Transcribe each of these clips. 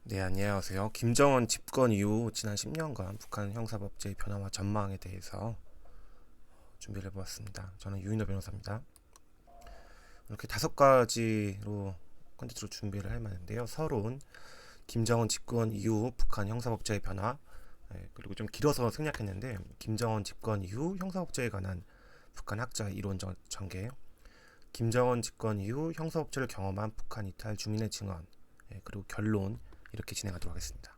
네, 안녕하세요. 김정은 집권 이후 지난 10년간 북한 형사법제의 변화와 전망에 대해서 준비를 해보았습니다. 저는 유인호 변호사입니다. 이렇게 5가지로 컨텐츠로 준비를 할 만한데요. 서론, 김정은 집권 이후 북한 형사법제의 변화, 그리고 좀 길어서 생략했는데 김정은 집권 이후 형사법제에 관한 북한 학자의 이론 전개, 김정은 집권 이후 형사법제를 경험한 북한 이탈 주민의 증언, 그리고 결론, 이렇게 진행하도록 하겠습니다.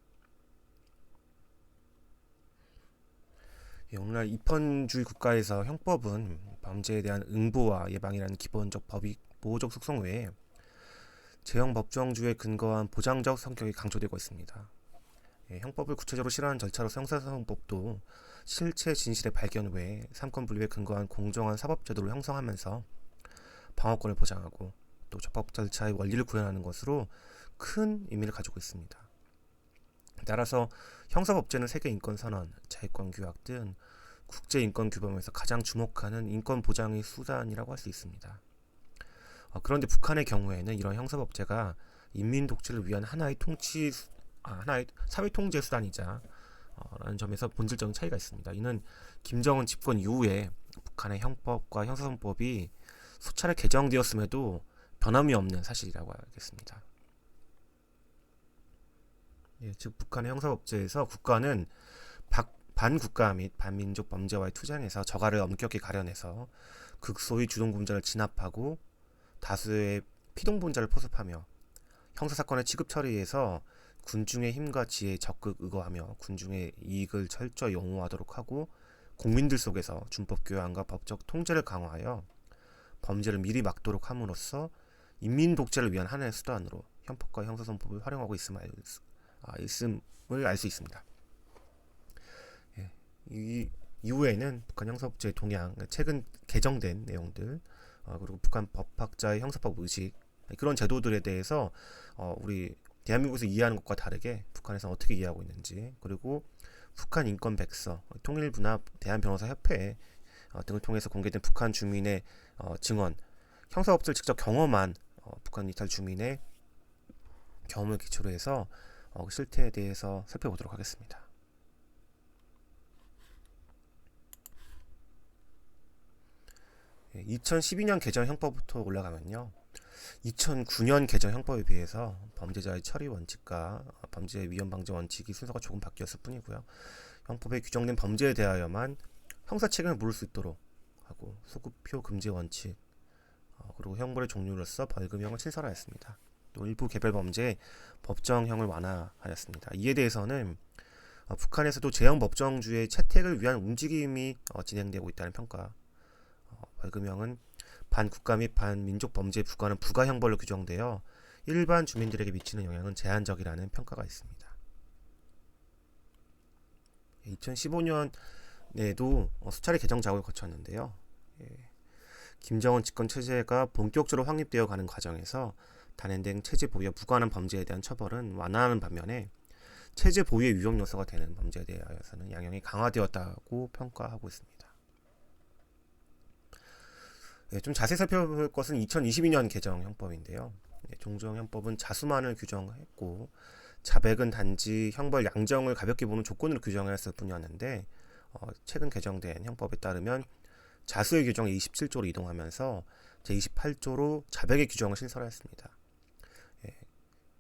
오늘날 입헌주의 국가에서 형법은 범죄에 대한 응보와 예방이라는 기본적 법익 보호적 속성 외에 제형 법정주의에 근거한 보장적 성격이 강조되고 있습니다. 형법을 구체적으로 실현하는 절차로서 형사사법도 실체 진실의 발견 외에 삼권 분립에 근거한 공정한 사법제도를 형성하면서 방어권을 보장하고 또 적법 절차의 원리를 구현하는 것으로 큰 의미를 가지고 있습니다. 따라서 형사법제는 세계인권선언, 자유권규약 등 국제인권규범에서 가장 주목하는 인권 보장의 수단이라고 할 수 있습니다. 그런데 북한의 경우에는 이런 형사법제가 인민 독재를 위한 하나의 사회 통제 수단이자 라는 점에서 본질적인 차이가 있습니다. 이는 김정은 집권 이후에 북한의 형법과 형사소송법이 수차례 개정되었음에도 변함이 없는 사실이라고 하겠습니다. 즉 북한의 형사법제에서 국가는 반국가 및 반민족 범죄와의 투쟁에서 저가를 엄격히 가려내서 극소의 주동분자를 진압하고 다수의 피동분자를 포섭하며 형사사건의 취급 처리에서 군중의 힘과 지혜에 적극 의거하며 군중의 이익을 철저히 옹호하도록 하고 국민들 속에서 준법 교양과 법적 통제를 강화하여 범죄를 미리 막도록 함으로써 인민 독재를 위한 하나의 수단으로 형법과 형사소송법을 활용하고 있음을 알 수 있습니다. 이 이후에는 북한 형사법제 동향, 최근 개정된 내용들, 그리고 북한 법학자의 형사법 의식, 그런 제도들에 대해서 우리 대한민국에서 이해하는 것과 다르게 북한에서 어떻게 이해하고 있는지, 그리고 북한 인권 백서, 통일부나 대한변호사협회 등을 통해서 공개된 북한 주민의 증언, 형사법제를 직접 경험한 북한 이탈 주민의 경험을 기초로 해서 실태에 대해서 살펴보도록 하겠습니다. 2012년 개정 형법부터 올라가면요. 2009년 개정 형법에 비해서 범죄자의 처리 원칙과 범죄 위험 방지 원칙이 순서가 조금 바뀌었을 뿐이고요. 형법에 규정된 범죄에 대하여만 형사 책임을 물을 수 있도록 하고 소급표 금지 원칙, 그리고 형벌의 종류로서 벌금형을 신설하였습니다. 또 일부 개별 범죄 법정형을 완화하였습니다. 이에 대해서는 북한에서도 제형 법정주의 채택을 위한 움직임이 진행되고 있다는 평가. 벌금형은 반국가 및 반민족 범죄에 부과하는 부가형벌로 규정되어 일반 주민들에게 미치는 영향은 제한적이라는 평가가 있습니다. 2015년에도 수차례 개정 작업을 거쳤는데요. 김정은 집권 체제가 본격적으로 확립되어 가는 과정에서 단행된 체제 보유와 부과하는 범죄에 대한 처벌은 완화하는 반면에 체제 보유의 위험 요소가 되는 범죄에 대하여서는 양형이 강화되었다고 평가하고 있습니다. 좀 자세히 살펴볼 것은 2022년 개정 형법인데요. 종정 형법은 자수만을 규정했고 자백은 단지 형벌 양정을 가볍게 보는 조건으로 규정했을 뿐이었는데 최근 개정된 형법에 따르면 자수의 규정을 27조로 이동하면서 제28조로 자백의 규정을 신설하였습니다.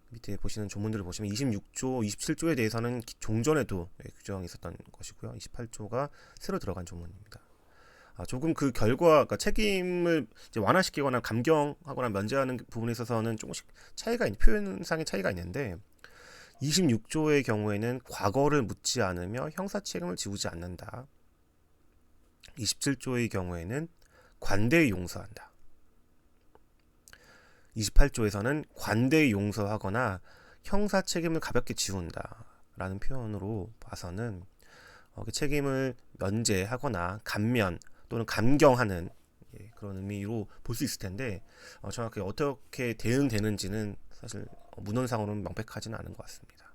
밑에 보시는 조문들을 보시면 26조, 27조에 대해서는 종전에도 규정이 있었던 것이고요. 28조가 새로 들어간 조문입니다. 조금 그 결과, 그러니까 책임을 이제 완화시키거나 감경하거나 면제하는 부분에 있어서는 조금씩 표현상의 차이가 있는데 26조의 경우에는 과거를 묻지 않으며 형사 책임을 지우지 않는다. 27조의 경우에는 관대히 용서한다. 28조에서는 관대히 용서하거나 형사 책임을 가볍게 지운다 라는 표현으로 봐서는 그 책임을 면제하거나 감면 또는 감경하는 그런 의미로 볼 수 있을 텐데 정확히 어떻게 대응되는지는 사실 문헌상으로는 명백하지는 않은 것 같습니다.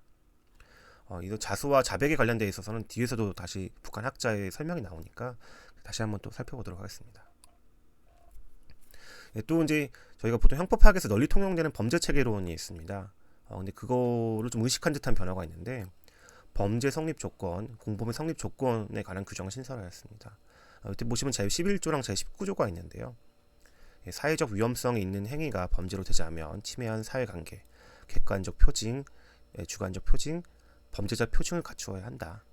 이 자수와 자백에 관련되어 있어서는 뒤에서도 다시 북한 학자의 설명이 나오니까 다시 한번 또 살펴보도록 하겠습니다. 또 이제 저희가 보통 형법학에서 널리 통용되는 범죄 체계론이 있습니다. 근데 그거를 좀 의식한 듯한 변화가 있는데 범죄 성립 조건, 공범의 성립 조건에 관한 규정을 신설하였습니다. 이때 보시면 제11조랑 제19조가 있는데요. 사회적 위험성이 있는 행위가 범죄로 되지 않으면 침해한 사회관계, 객관적 표징, 주관적 표징, 범죄자 표징을 갖추어야 한다.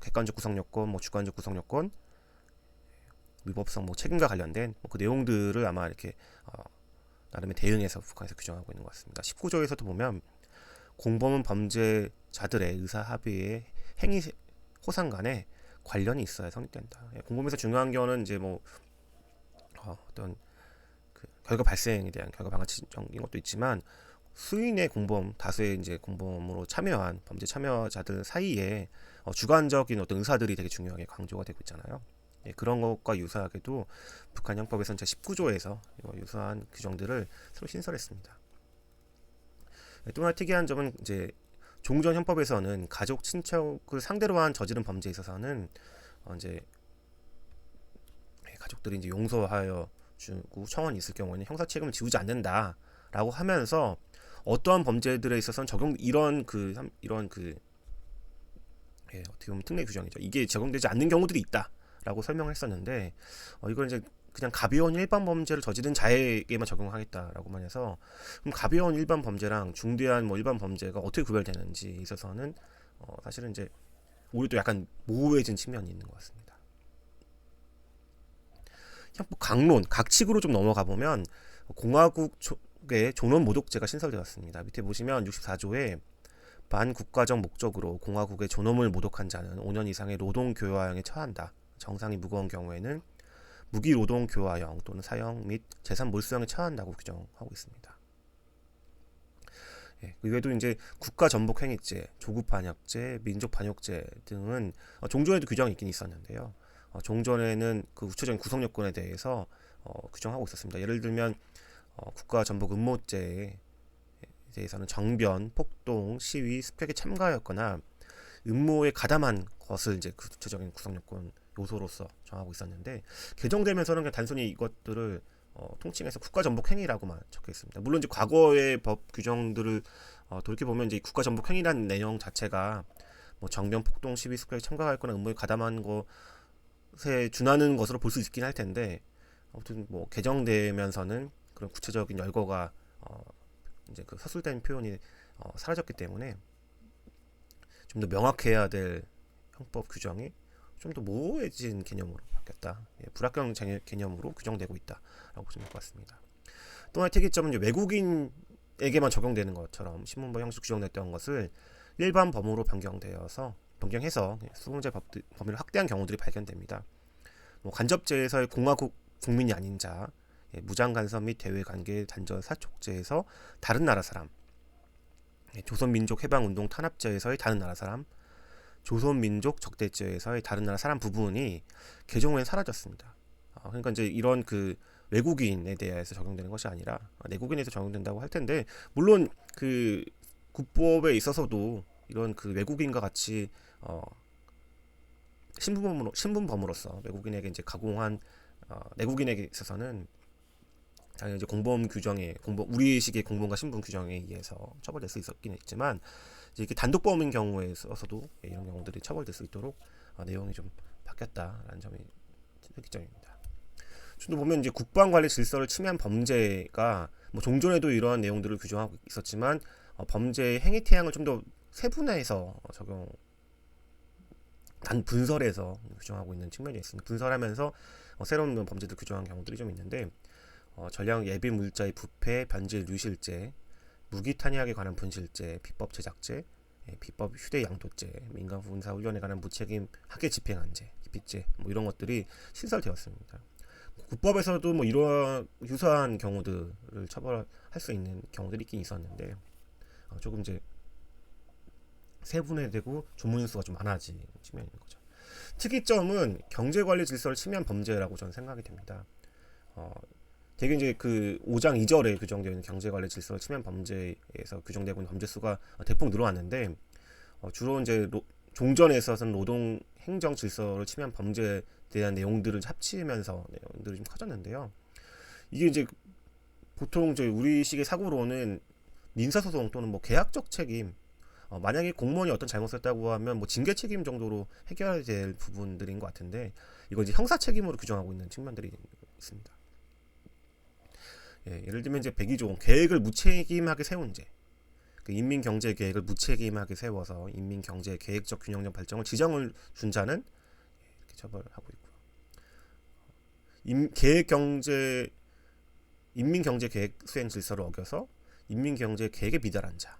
객관적 구성 요건, 주관적 구성 요건, 위법성, 책임과 관련된 그 내용들을 아마 이렇게 나름의 대응해서 북한에서 규정하고 있는 것 같습니다. 19조에서도 보면 공범은 범죄자들의 의사 합의의 행위 호상 간에 관련이 있어야 성립된다. 공범에서 중요한 경우는 이제 어떤 그 결과 발생에 대한 결과 방어적인 것도 있지만 수인의 공범, 다수의 이제 공범으로 참여한 범죄 참여자들 사이에 주관적인 어떤 의사들이 되게 중요하게 강조가 되고 있잖아요. 그런 것과 유사하게도 북한 형법에서는 제19조에서 유사한 규정들을 새로 신설했습니다. 또 하나 특이한 점은 이제 종전 형법에서는 가족 친척을 상대로 한 저지른 범죄에 있어서는 이제 가족들이 이제 용서하여 주고 청원이 있을 경우에는 형사 책임을 지우지 않는다라고 하면서 어떠한 범죄들에 있어서는 어떻게 보면 특례 규정이죠. 이게 적용되지 않는 경우들이 있다라고 설명을 했었는데 이걸 이제 그냥 가벼운 일반 범죄를 저지른 자에게만 적용하겠다라고만 해서 그럼 가벼운 일반 범죄랑 중대한 일반 범죄가 어떻게 구별되는지 있어서는 사실은 이제 오히려 또 약간 모호해진 측면이 있는 것 같습니다. 강론, 각칙으로 좀 넘어가 보면 공화국의 존엄 모독죄가 신설되었습니다. 밑에 보시면 64조에 반국가적 목적으로 공화국의 존엄을 모독한 자는 5년 이상의 노동교화형에 처한다. 정상이 무거운 경우에는 무기노동교화형 또는 사형 및 재산 몰수형에 처한다고 규정하고 있습니다. 그 외에도 이제 국가전복행위죄, 조국반역죄, 민족반역죄 등은 종전에도 규정이 있긴 있었는데요. 종전에는 그 구체적인 구성 요건에 대해서 규정하고 있었습니다. 예를 들면 국가전복 음모죄에 대해서는 정변, 폭동, 시위, 습격에 참가하였거나 음모에 가담한 것을 이제 구체적인 구성 요건 요소로서 정하고 있었는데 개정되면서는 그냥 단순히 이것들을 통칭해서 국가전복행위라고만 적혀 있습니다. 물론 이제 과거의 법 규정들을 돌이켜 보면 이제 국가전복행위라는 내용 자체가 정변, 폭동, 시위, 습격에 참가하였거나 음모에 가담한 것에 준하는 것으로 볼 수 있긴 할 텐데 아무튼 개정되면서는 그런 구체적인 열거가 이제 그 서술된 표현이 사라졌기 때문에 좀 더 명확해야 될 형법 규정이 좀 더 모호해진 개념으로 바뀌었다. 불합격 개념으로 규정되고 있다라고 보시면 될 것 같습니다. 또 하나의 특이점은 이제 외국인에게만 적용되는 것처럼 신문법 형식 규정됐던 것을 일반 범으로 변경해서 수동제 범위를 확대한 경우들이 발견됩니다. 간접죄에서의 공화국 국민이 아닌 자, 무장 간섭 및 대외 관계 단절 사촉죄에서 다른 나라 사람, 조선민족 해방운동 탄압죄에서의 다른 나라 사람, 조선민족 적대죄에서의 다른 나라 사람 부분이 개정 후엔 사라졌습니다. 그러니까 이제 이런 그 외국인에 대해서 적용되는 것이 아니라 내국인에서 적용된다고 할 텐데 물론 그 국법에 있어서도 이런 그 외국인과 같이 신분범으로서 외국인에게 이제 가공한 내국인에게 있어서는 당연히 이제 우리식의 공범과 신분 규정에 의해서 처벌될 수 있었긴 했지만 이제 이렇게 단독범인 경우에 있어서도 이런 경우들이 처벌될 수 있도록 내용이 좀 바뀌었다라는 점이 특이점입니다. 좀 더 보면 이제 국방관리 질서를 침해한 범죄가 종전에도 이러한 내용들을 규정하고 있었지만 범죄의 행위 태양을 좀 더 세분화해서 분설해서 규정하고 있는 측면이 있습니다. 분설하면서 새로운 범죄들 규정한 경우들이 좀 있는데 전략 예비 물자의 부패, 변질, 유실죄, 무기 탄약에 관한 분실죄, 비법 제작죄, 비법 휴대 양도죄, 민간 군사 훈련에 관한 무책임 학예 집행한죄, 기피죄 이런 것들이 신설되었습니다. 국법에서도 이러한 유사한 경우들을 처벌할 수 있는 경우들이 있긴 있었는데 조금 이제 세분화되고 조문수가 좀 많아진 측면인 거죠. 특이점은 경제관리 질서를 침해한 범죄라고 저는 생각이 됩니다. 되게 이제 그 5장 2절에 규정되어 있는 경제관리 질서를 침해한 범죄에서 규정되고 있는 범죄 수가 대폭 늘어났는데 주로 이제 종전에 있어서는 노동 행정 질서를 침해한 범죄에 대한 내용들을 합치면서 내용들이 좀 커졌는데요. 이게 이제 보통 이제 우리식의 사고로는 민사소송 또는 뭐 계약적 책임, 만약에 공무원이 어떤 잘못을 했다고 하면 뭐 징계 책임 정도로 해결될 부분들인 것 같은데, 이걸 이제 형사 책임으로 규정하고 있는 측면들이 있습니다. 예를 들면 이제 백의종 계획을 무책임하게 세운 죄, 그 인민경제 계획을 무책임하게 세워서 인민경제 계획적 균형적 발전을 지정을 준 자는 이렇게 처벌하고 있고요. 인민경제 계획 수행 질서를 어겨서 인민경제 계획에 미달한 자,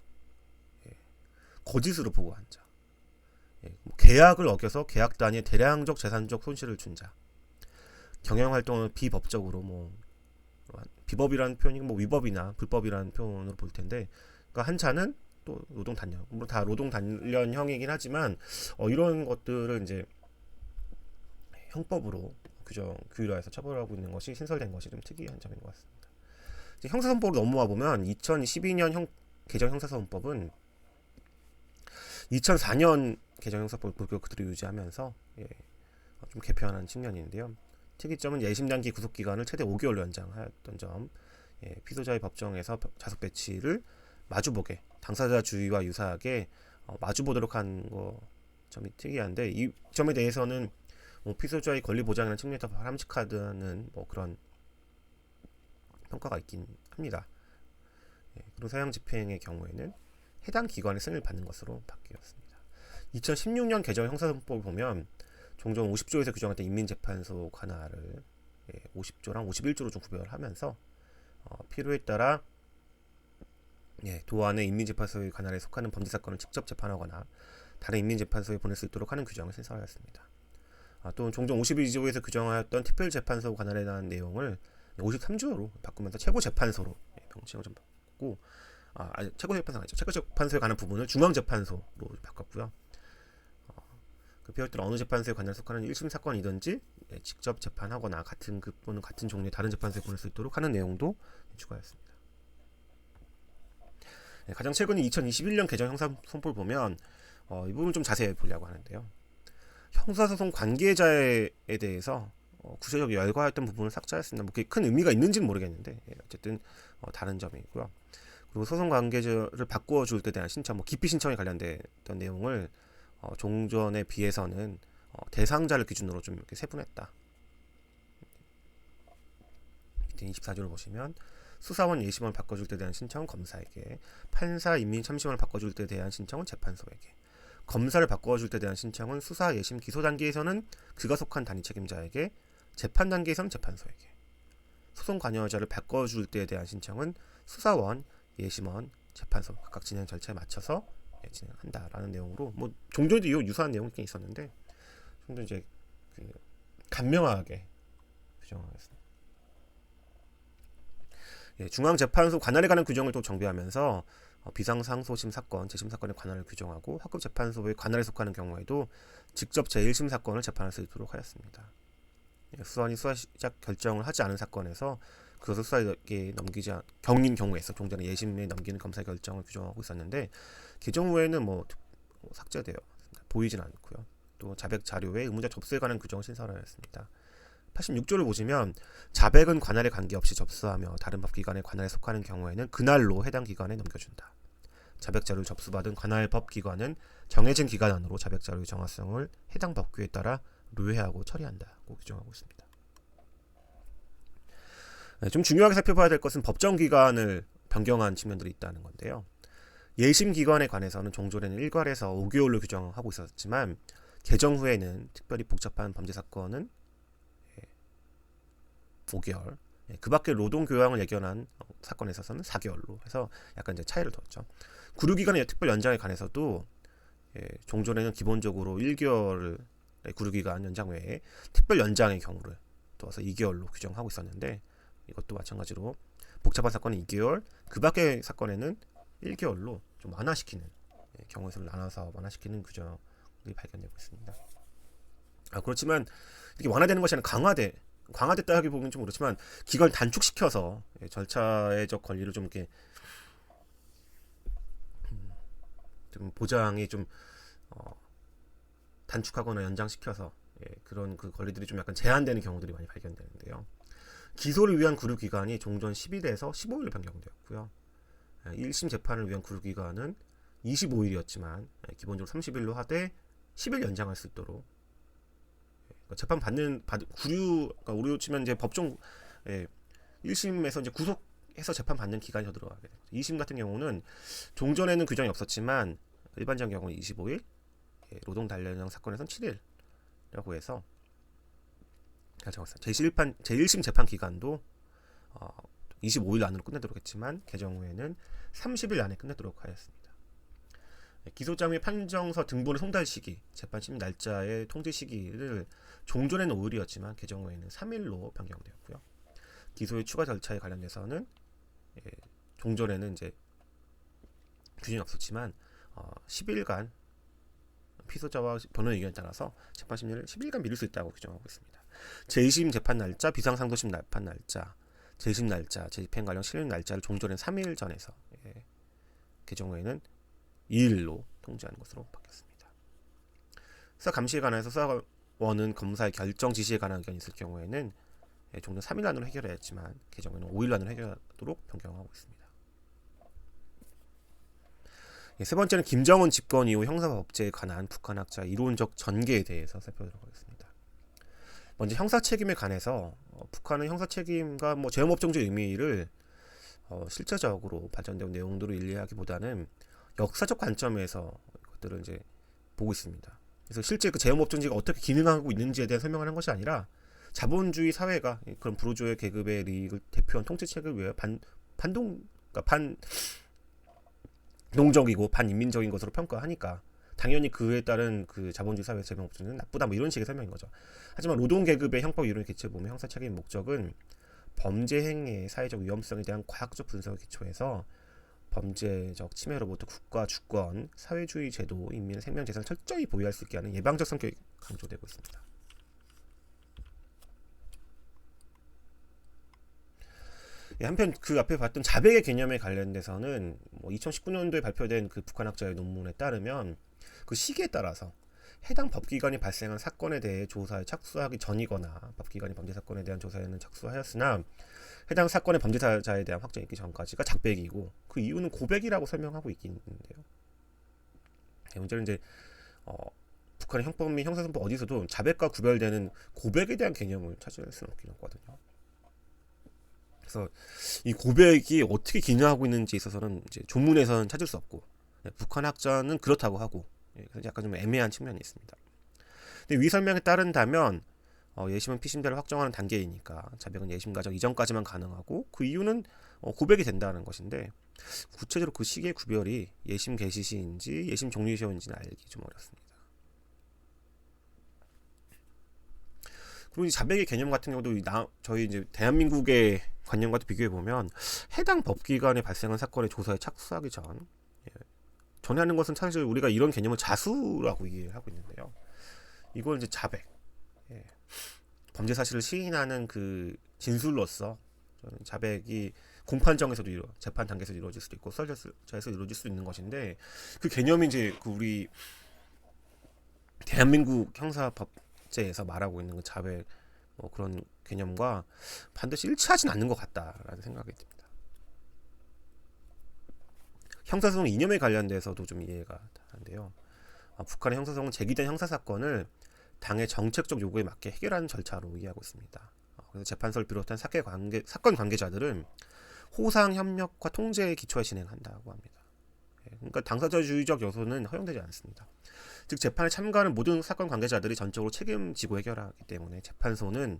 거짓으로 보고한 자, 계약을 어겨서 계약 단위의 대량적 재산적 손실을 준 자, 경영활동을 비법적으로 뭐 비법이라는 표현이 뭐 위법이나 불법이라는 표현으로 볼 텐데, 그러니까 한 차는 또 노동단련, 뭐 다 노동단련형이긴 하지만 이런 것들을 이제 형법으로 규율화해서 처벌하고 있는 것이 신설된 것이 좀 특이한 점인 것 같습니다. 이제 형사소송법으로 넘어와 보면 2012년 개정 형사소송법은 2004년 개정 형사소송법을 그대로 유지하면서 좀 개편한 측면인데요. 특이점은 예심 단기 구속 기간을 최대 5개월로 연장하였던 점, 피소자의 법정에서 자석 배치를 마주보게, 당사자 주의와 유사하게 마주보도록 한 점이 특이한데, 이 점에 대해서는 피소자의 권리 보장이라는 측면에서 바람직하다는 그런 평가가 있긴 합니다. 그리고 사형 집행의 경우에는 해당 기관의 승인을 받는 것으로 바뀌었습니다. 2016년 개정 형사소송법을 보면 종종 50조에서 규정했던 인민재판소 관할을 50조랑 51조로 좀 구별하면서 필요에 따라 도안의 인민재판소의 관할에 속하는 범죄사건을 직접 재판하거나 다른 인민재판소에 보낼 수 있도록 하는 규정을 신설하였습니다. 또 종종 52조에서 규정하였던 특별재판소 관할에 대한 내용을 53조로 바꾸면서 최고재판소로 명칭을 좀 바꾸고, 최고재판소가 아니죠. 최고재판소에 관한 부분을 중앙재판소로 바꿨고요. 필요에 따라 어느 재판소에 관련 속하는 1심 사건이든지 직접 재판하거나 같은 급 또는 같은 종류의 다른 재판소에 보낼 수 있도록 하는 내용도 추가했습니다. 가장 최근인 2021년 개정 형사소송법을 보면 이 부분 좀 자세히 보려고 하는데요. 형사소송 관계자에 대해서 구체적 열거했던 부분을 삭제했습니다. 뭐 그게 큰 의미가 있는지는 모르겠는데 어쨌든 다른 점이 있고요. 그리고 소송 관계자를 바꿔줄 때 대한 신청, 기피 신청에 관련됐던 내용을 종전에 비해서는 대상자를 기준으로 좀 이렇게 세분했다. 밑에 24조를 보시면 수사원 예심원을 바꿔줄 때 대한 신청은 검사에게, 판사 임민 참심원을 바꿔줄 때 대한 신청은 재판소에게, 검사를 바꿔줄 때 대한 신청은 수사 예심 기소 단계에서는 그가 속한 단위 책임자에게, 재판 단계에서는 재판소에게, 소송 관여자를 바꿔줄 때에 대한 신청은 수사원, 예심원, 재판소 각각 진행 절차에 맞춰서 진행한다라는 내용으로, 종전에도 유사한 내용이 꽤 있었는데 좀 더 이제 간명하게 규정하겠습니다. 중앙재판소 관할에 관한 규정을 또 정비하면서 비상상소심 사건, 재심 사건의 관할을 규정하고 학급재판소의 관할에 속하는 경우에도 직접 제1심 사건을 재판할 수 있도록 하였습니다. 수사원이 수사 시작 결정을 하지 않은 사건에서 그것을 수사에게 경인 경우에서 종전에 예심에 넘기는 검사의 결정을 규정하고 있었는데, 개정 후에는 삭제되어 보이진 않고요. 또 자백 자료의 의무자 접수에 관한 규정을 신설하였습니다. 86조를 보시면 자백은 관할에 관계없이 접수하며 다른 법기관의 관할에 속하는 경우에는 그날로 해당 기관에 넘겨준다. 자백 자료를 접수받은 관할 법기관은 정해진 기간 안으로 자백 자료의 정확성을 해당 법규에 따라 루회하고 처리한다고 규정하고 있습니다. 좀 중요하게 살펴봐야 될 것은 법정 기간을 변경한 측면들이 있다는 건데요. 예심 기관에 관해서는 종전에는 1괄에서 5개월로 규정하고 있었지만 개정 후에는 특별히 복잡한 범죄 사건은 5개월, 그 밖에 노동교양을 예견한 사건에 있어서는 4개월로 해서 약간 이제 차이를 뒀죠. 구류기간의 특별 연장에 관해서도 종전에는 기본적으로 1개월의 구류기간 연장 외에 특별 연장의 경우를 두어서 2개월로 규정하고 있었는데, 이것도 마찬가지로 복잡한 사건은 2개월, 그 밖의 사건에는 1개월로 좀 완화시키는, 경우의 수를 나눠서 완화시키는 규정이 발견되고 있습니다. 그렇지만 이게 완화되는 것이 아니라 강화됐다 하기 보면 좀 그렇지만 기간을 단축시켜서 절차적 권리를 좀 이렇게 좀 보장이 좀 단축하거나 연장시켜서 그런 그 권리들이 좀 약간 제한되는 경우들이 많이 발견되는데요. 기소를 위한 구류 기간이 종전 10일에서 15일로 변경되었고요. 1심 재판을 위한 구류 기간은 25일이었지만 기본적으로 30일로 하되 10일 연장할 수 있도록 재판 구류, 그러니까 우리로 치면 이제 법정 1심에서 이제 구속해서 재판 받는 기간이 더 들어가게 됩니다. 2심 같은 경우는 종전에는 규정이 없었지만 일반적인 경우는 25일, 노동 단련형 사건에서는 7일이라고 해서 제1심 재판 기간도 25일 안으로 끝내도록 했지만 개정후에는 30일 안에 끝내도록 하였습니다. 기소장 및 판정서 등본의 송달 시기, 재판 심리 날짜의 통지 시기를 종전에는 5일이었지만 개정후에는 3일로 변경되었고요. 기소의 추가 절차에 관련돼서는 종전에는 이제 규정이 없었지만 10일간 피소자와 변호인 의견에 따라서 재판 심리를 10일간 미룰 수 있다고 규정하고 있습니다. 제2심 재판 날짜, 비상상도심 재판 날짜, 제1심 날짜, 재집행 관련 실행 날짜를 종전엔 3일 전에서 개정후에는 2일로 통지하는 것으로 바뀌었습니다. 수사 감시에 관해서 수사원은 검사의 결정 지시에 관한 의견이 있을 경우에는 종전 3일 안으로 해결해야 했지만 개정후에는 5일 안으로 해결하도록 변경하고 있습니다. 세 번째는 김정은 집권 이후 형사법제에 관한 북한학자의 이론적 전개에 대해서 살펴보도록 하겠습니다. 먼저 형사 책임에 관해서 북한은 형사 책임과 재형법정주의 의미를 실제적으로 발전된 내용들을 일리하기보다는 역사적 관점에서 이것들을 이제 보고 있습니다. 그래서 실제 그 재형법정주의가 어떻게 기능하고 있는지에 대한 설명을 한 것이 아니라 자본주의 사회가 그런 부르주의 계급의利益을 대표한 통치책을 위해 반동적이고 반인민적인 것으로 평가하니까 당연히 그에 따른 그 자본주의 사회의 재형법정주의는 나쁘다 이런 식의 설명인 거죠. 하지만 노동계급의 형법 이론을 기초에 보면 형사 책임 목적은 범죄 행위의 사회적 위험성에 대한 과학적 분석을 기초해서 범죄적 침해로부터 국가 주권, 사회주의 제도, 인민의 생명 재산을 철저히 보유할 수 있게 하는 예방적 성격이 강조되고 있습니다. 한편 그 앞에 봤던 자백의 개념에 관련돼서는 2019년도에 발표된 그 북한학자의 논문에 따르면 그 시기에 따라서 해당 법기관이 발생한 사건에 대해 조사에 착수하기 전이거나 법기관이 범죄 사건에 대한 조사에는 착수하였으나 해당 사건의 범죄자에 대한 확정이 있기 전까지가 자백이고 그 이유는 고백이라고 설명하고 있긴 있는데요. 문제는 이제 북한의 형법 및 형사선법 어디서도 자백과 구별되는 고백에 대한 개념을 찾을 수는 없긴 없거든요. 그래서 이 고백이 어떻게 기능하고 있는지에 있어서는 이제 조문에서는 찾을 수 없고 북한 학자는 그렇다고 하고 그래서 약간 좀 애매한 측면이 있습니다. 근데 위 설명에 따른다면 예심은 피심자를 확정하는 단계이니까 자백은 예심 과정 이전까지만 가능하고 그 이유는 고백이 된다는 것인데 구체적으로 그 시기의 구별이 예심 개시 시인지 예심 종료 시인지는 알기 좀 어렵습니다. 그리고 이 자백의 개념 같은 경우도 저희 이제 대한민국의 관념과도 비교해 보면 해당 법기관에 발생한 사건의 조사에 착수하기 전에 하는 것은 사실 우리가 이런 개념을 자수라고 이해하고 있는데요. 이걸 이제 자백, 범죄 사실을 시인하는 그 진술로서 자백이 공판정에서도 재판 단계에서 이루어질 수도 있고 수사자에서 이루어질 수도 있는 것인데 그 개념이 이제 그 우리 대한민국 형사법제에서 말하고 있는 그 자백 그런 개념과 반드시 일치하진 않는 것 같다라는 생각이 듭니다. 형사소송 이념에 관련돼서도 좀 이해가 되는데요. 북한의 형사소송은 제기된 형사사건을 당의 정책적 요구에 맞게 해결하는 절차로 이해하고 있습니다. 그래서 재판소를 비롯한 사건 관계자들은 호상, 협력과 통제의 기초에 진행한다고 합니다. 그러니까 당사자주의적 요소는 허용되지 않습니다. 즉 재판에 참가하는 모든 사건 관계자들이 전적으로 책임지고 해결하기 때문에 재판소는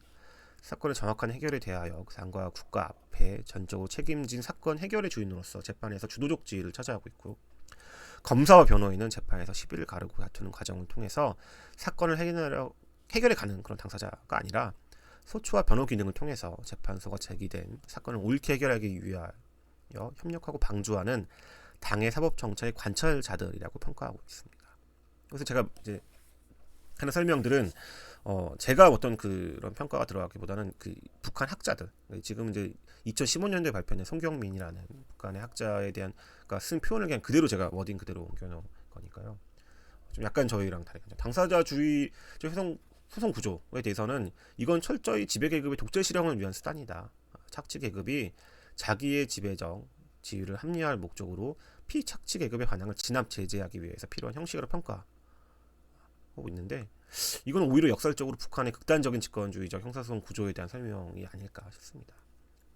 사건의 정확한 해결에 대하여 당과 국가 앞에 전적으로 책임진 사건 해결의 주인으로서 재판에서 주도적 지위를 차지하고 있고 검사와 변호인은 재판에서 시비를 가르고 다투는 과정을 통해서 사건을 해결해 가는 그런 당사자가 아니라 소추와 변호 기능을 통해서 재판소가 제기된 사건을 옳게 해결하기 위하여 협력하고 방주하는 당의 사법 정책의 관철자들이라고 평가하고 있습니다. 그래서 제가 이제 하는 설명들은 제가 어떤 그런 평가가 들어가기보다는 그 북한 학자들 지금 이제 2015년도에 발표된 송경민이라는 북한의 학자에 대한 그러니까 쓴 표현을 그냥 그대로 제가 워딩 그대로 옮겨놓은 거니까요. 좀 약간 저희랑 다르게 당사자주의 소송 구조에 대해서는 이건 철저히 지배계급의 독재 실현을 위한 수단이다. 착취계급이 자기의 지배적 지위를 합리화할 목적으로 피착취 계급의 반항을 진압 제재하기 위해서 필요한 형식으로 평가하고 있는데, 이건 오히려 역설적으로 북한의 극단적인 집권주의적 형사소송 구조에 대한 설명이 아닐까 싶습니다.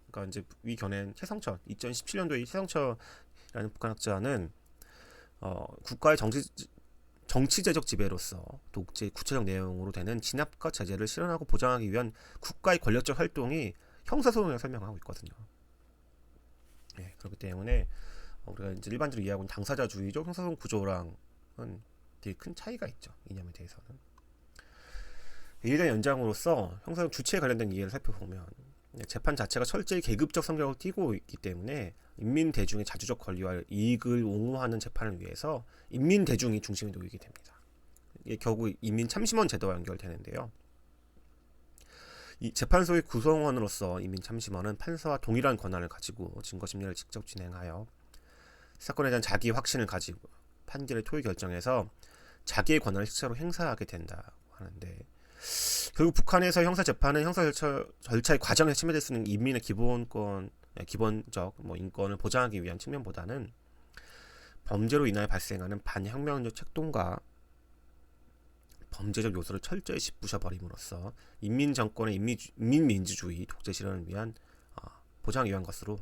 그러니까 이제 위 견해는 최성철, 2017년도에 최성철이라는 북한학자는 국가의 정치제적 지배로서 독재의 구체적 내용으로 되는 진압과 제재를 실현하고 보장하기 위한 국가의 권력적 활동이 형사소송이라고 설명하고 있거든요. 네, 그렇기 때문에 우리가 이제 일반적으로 이해하고 있는 당사자주의적 형사소송 구조랑은 되게 큰 차이가 있죠. 이념에 대해서는. 이에 대한 연장으로서 형사소송 주체에 관련된 이해를 살펴보면, 재판 자체가 철저히 계급적 성격을 띠고 있기 때문에 인민 대중의 자주적 권리와 이익을 옹호하는 재판을 위해서 인민 대중이 중심에 놓이게 됩니다. 이게 결국 인민 참심원 제도와 연결되는데요. 이 재판소의 구성원으로서 인민 참심원은 판사와 동일한 권한을 가지고 증거 심리를 직접 진행하여 사건에 대한 자기 확신을 가지고 판결의 토의 결정에서 자기의 권한을 실제로 행사하게 된다고 하는데, 결국 북한에서 형사 재판은 형사 절차의 과정에서 침해될 수 있는 인민의 기본적 인권을 보장하기 위한 측면보다는 범죄로 인하여 발생하는 반혁명적 책동과 범죄적 요소를 철저히 짚부셔버림으로써 인민 정권의 인민민주주의 독재 실현을 위한 보장을 위한 것으로,